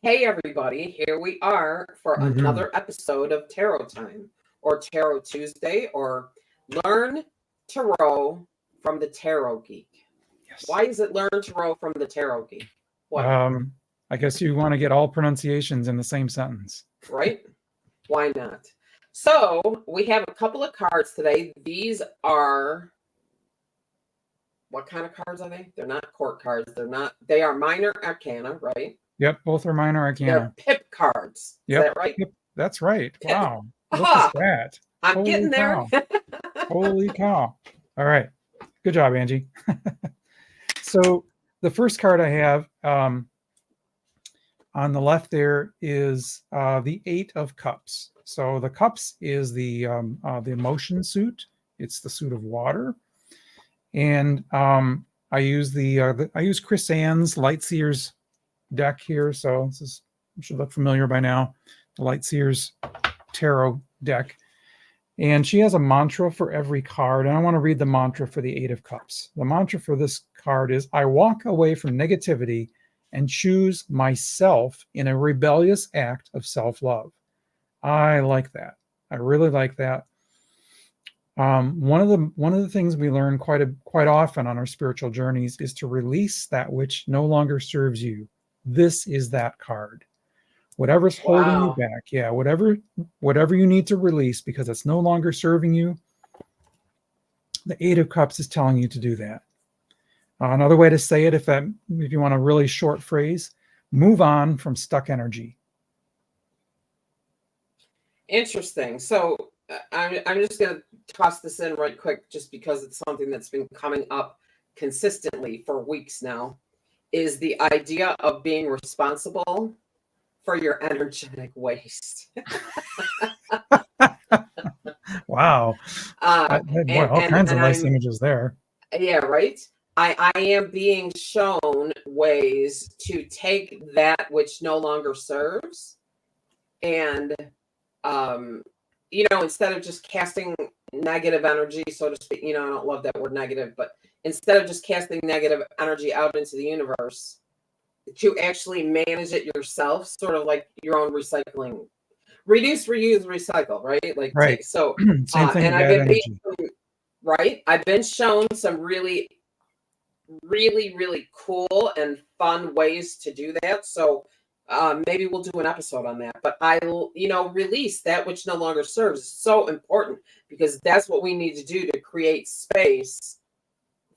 Hey everybody, here we are for another episode of Tarot Time, or Tarot Tuesday, or Learn Tarot from the Tarot Geek. Yes. Why is it Learn Tarot from the Tarot Geek? What? I guess you want to get all pronunciations in the same sentence. Right? Why not? So, we have a couple of cards today. These are... What kind of cards are they? They're not court cards. They are minor arcana, right? Yep, both are minor arcana. They're pip cards. Yep. Is that right? Yep, that's right. Pip. Wow. Look Aha! at that. I'm Holy getting there. Cow. Holy cow. All right. Good job, Angie. So the first card I have on the left there is the Eight of Cups. So the cups is the emotion suit. It's the suit of water. And I use I use Chris Ann's Lightseers deck here, so this should look familiar by now. The Lightseers tarot deck, and she has a mantra for every card. And I want to read the mantra for the Eight of Cups. The mantra for this card is: I walk away from negativity and choose myself in a rebellious act of self-love. I like that. I really like that. One of the things we learn quite often on our spiritual journeys is to release that which no longer serves you. This is that card. Whatever's holding you back, whatever you need to release because it's no longer serving you. The Eight of Cups is telling you to do that. Another way to say it, if you want a really short phrase, move on from stuck energy. Interesting. So I'm just going to toss this in right quick, just because it's something that's been coming up consistently for weeks now, is the idea of being responsible for your energetic waste. Wow. All kinds of nice images there. Yeah, right? I am being shown ways to take that which no longer serves and, instead of just casting negative energy, so to speak, I don't love that word negative, but instead of just casting negative energy out into the universe, to actually manage it yourself, sort of like your own recycling. Reduce, reuse, recycle, right? Like, right. So, same thing. And I've been shown some really, really, really cool and fun ways to do that. So maybe we'll do an episode on that. But I'll, release that which no longer serves. It's so important because that's what we need to do to create space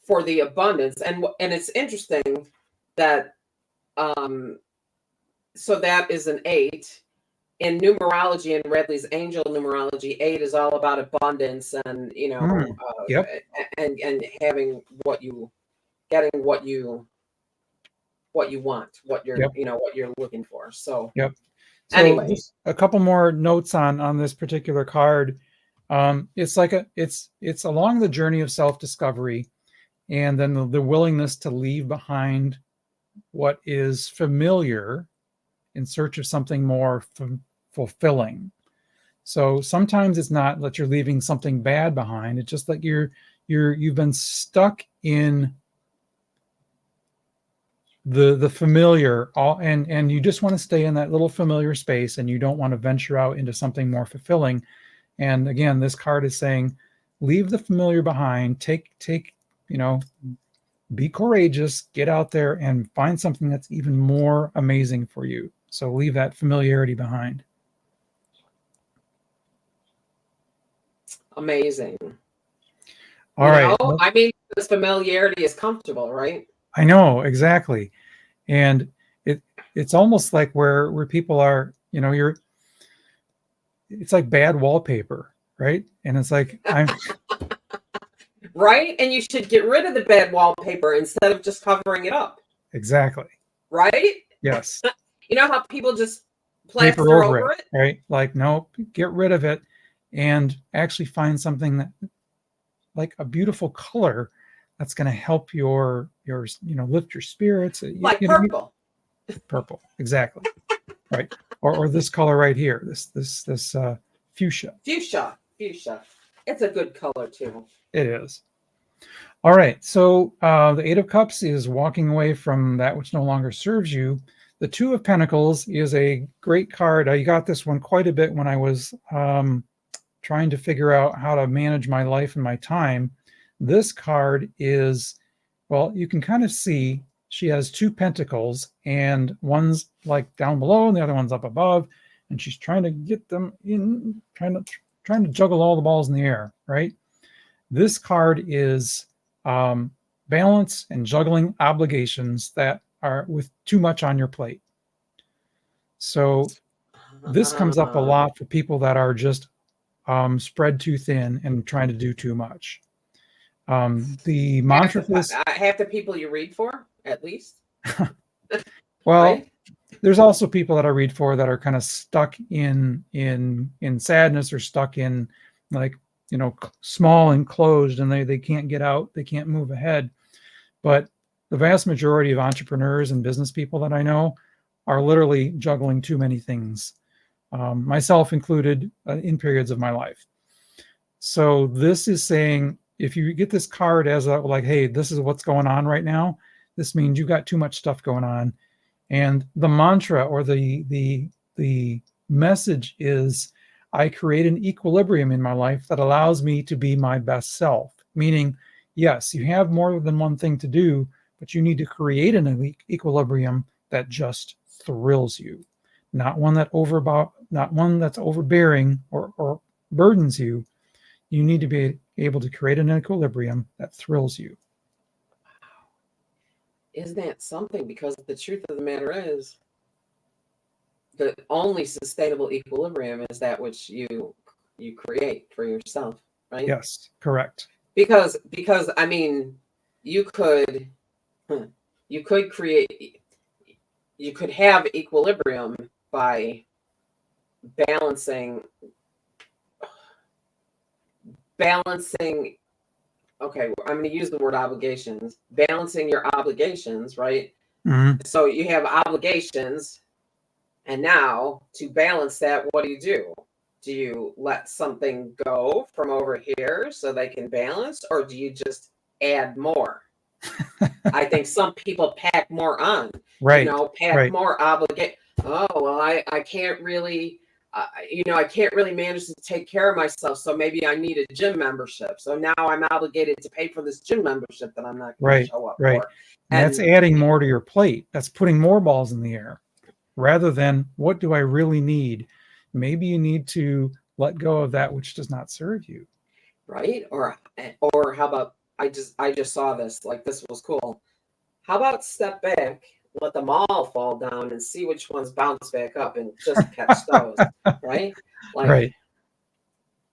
for the abundance. And it's interesting that so that is an 8. In numerology, in Radley's angel numerology, 8 is all about abundance and, and having getting what you want, what you're, what you're looking for. So, So anyway, a couple more notes on this particular card. It's like it's along the journey of self-discovery, and then the willingness to leave behind what is familiar in search of something more fulfilling. So sometimes it's not that you're leaving something bad behind. It's just that you've been stuck in the familiar, and you just want to stay in that little familiar space, and you don't want to venture out into something more fulfilling. And again, this card is saying, leave the familiar behind. Take be courageous, get out there and find something that's even more amazing for you. So leave that familiarity behind. Amazing. All right. I mean, this familiarity is comfortable, right? I know, exactly. And it's almost like where people are, it's like bad wallpaper, right? And it's like right? And you should get rid of the bad wallpaper instead of just covering it up. Exactly. Right? Yes. You know how people just plaster over it? Right? Like, no, get rid of it and actually find something that, like a beautiful color, that's going to help your lift your spirits. Like purple. Purple, exactly. Right. Or this color right here, this fuchsia. Fuchsia. It's a good color too. It is. All right. So the Eight of Cups is walking away from that which no longer serves you. The Two of Pentacles is a great card. I got this one quite a bit when I was trying to figure out how to manage my life and my time. This card is, well, you can kind of see she has two pentacles, and one's like down below and the other one's up above, and she's trying to get them in, trying to juggle all the balls in the air, right? This card is balance and juggling obligations that are with too much on your plate. So this comes up a lot for people that are just spread too thin and trying to do too much. The mantra for this, half the people you read for, at least. well, right? There's also people that I read for that are kind of stuck in sadness, or stuck in, like, you know, small and closed, and they can't get out, they can't move ahead. But the vast majority of entrepreneurs and business people that I know are literally juggling too many things, myself included, in periods of my life. So this is saying, if you get this card as a, like, hey, this is what's going on right now, this means you got too much stuff going on. And the mantra, or the message is, I create an equilibrium in my life that allows me to be my best self. Meaning, yes, you have more than one thing to do, but you need to create an equilibrium that just thrills you, not one that's overbearing or burdens you. You need to be able to create an equilibrium that thrills you. Isn't that something? Because the truth of the matter is, the only sustainable equilibrium is that which you create for yourself, right? Yes, correct. Because I mean, you could have equilibrium by balancing. Okay, I'm going to use the word obligations. Balancing your obligations, right? Mm-hmm. So you have obligations, and now to balance that, what do? Do you let something go from over here so they can balance, or do you just add more? I think some people pack more on, right? More obligate. Oh, well, I can't really. I can't really manage to take care of myself, so maybe I need a gym membership. So now I'm obligated to pay for this gym membership that I'm not going to show up for. And that's adding more to your plate. That's putting more balls in the air, rather than, what do I really need? Maybe you need to let go of that which does not serve you. Right? Or how about, I just saw this, like, this was cool. How about step back, let them all fall down, and see which ones bounce back up, and just catch those, right? Like, right.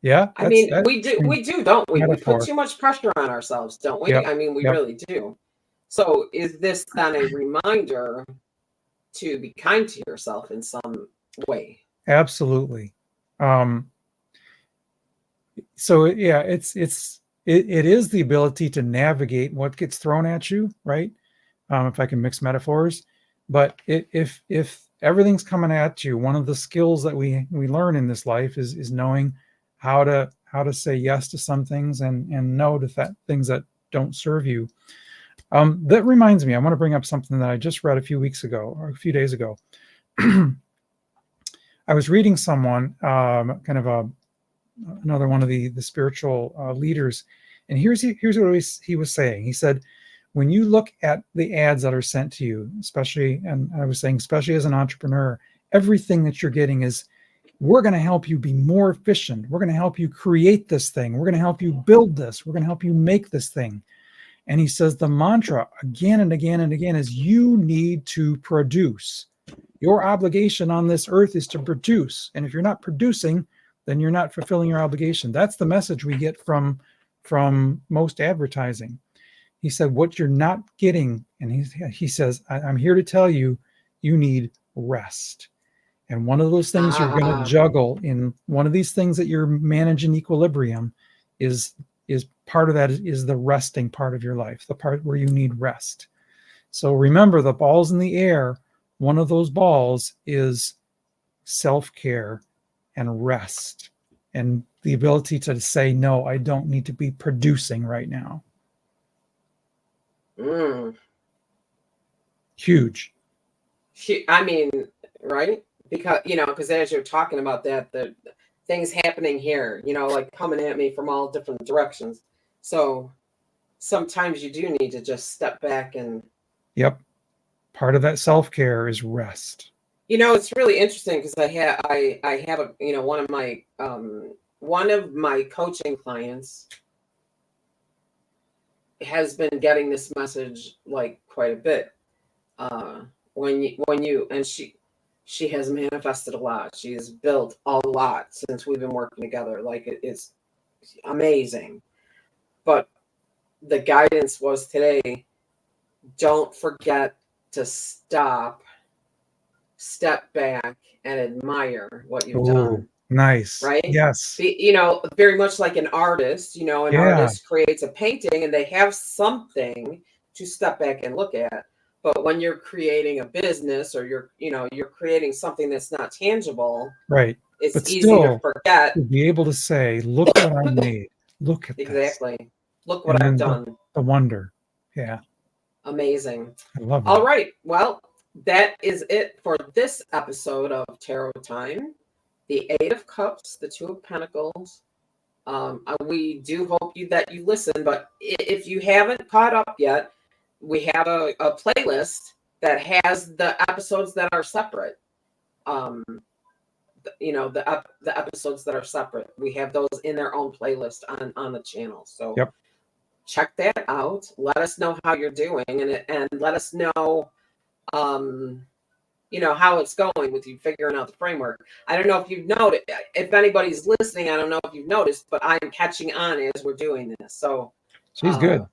Yeah. I mean, we do, don't we? Metaphor. We put too much pressure on ourselves, don't we? Yep. I mean, we really do. So is this then a reminder to be kind to yourself in some way? Absolutely. So yeah, it is the ability to navigate what gets thrown at you, right? If I can mix metaphors, but if everything's coming at you, one of the skills that we learn in this life is knowing how to say yes to some things, and no to things that don't serve you. That reminds me, I want to bring up something that I just read a few weeks ago, or a few days ago. I was reading someone, kind of another one of the spiritual leaders, and here's what he was saying. He said, when you look at the ads that are sent to you, especially, and I was saying, especially as an entrepreneur, everything that you're getting is, we're going to help you be more efficient. We're going to help you create this thing. We're going to help you build this. We're going to help you make this thing. And he says the mantra again and again and again is, you need to produce. Your obligation on this earth is to produce. And if you're not producing, then you're not fulfilling your obligation. That's the message we get from most advertising. He said, what you're not getting, and he says, I'm here to tell you, you need rest. And one of those things you're going to juggle in one of these things that you're managing equilibrium is part of that is the resting part of your life, the part where you need rest. So remember, the balls in the air, one of those balls is self-care and rest, and the ability to say, no, I don't need to be producing right now. Huge. I mean, right? Because, because as you're talking about that, the things happening here, like coming at me from all different directions. So sometimes you do need to just step back and, Yep. Part of that self-care is rest. it's really interesting because I have a, one of my coaching clients has been getting this message like quite a bit. And she has manifested a lot. She's built a lot since we've been working together. Like it's amazing. But the guidance was today, don't forget to step back and admire what you've done. Nice. Right? Yes. Very much like an artist, an artist creates a painting and they have something to step back and look at. But when you're creating a business or you're creating something that's not tangible, right. It's but easy still, to forget. To be able to say, look what I made. Look at Exactly. this. Look what I've done. The wonder. Yeah. Amazing. I love it. All right. Well, that is it for this episode of Tarot Time. The Eight of Cups, the Two of Pentacles. We do hope that you listen, but if you haven't caught up yet, we have a playlist that has the episodes that are separate. The episodes that are separate. We have those in their own playlist on the channel. So check that out. Let us know how you're doing, and let us know, how it's going with you figuring out the framework. I don't know if you've noticed, if anybody's listening, I don't know if you've noticed, but I'm catching on as we're doing this. So she's good.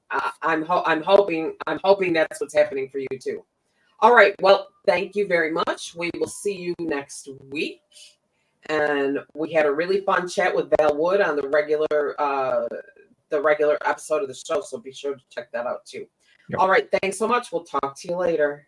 I'm hoping that's what's happening for you too. All right. Well, thank you very much. We will see you next week. And we had a really fun chat with Val Wood on the regular episode of the show. So be sure to check that out too. Yep. All right. Thanks so much. We'll talk to you later.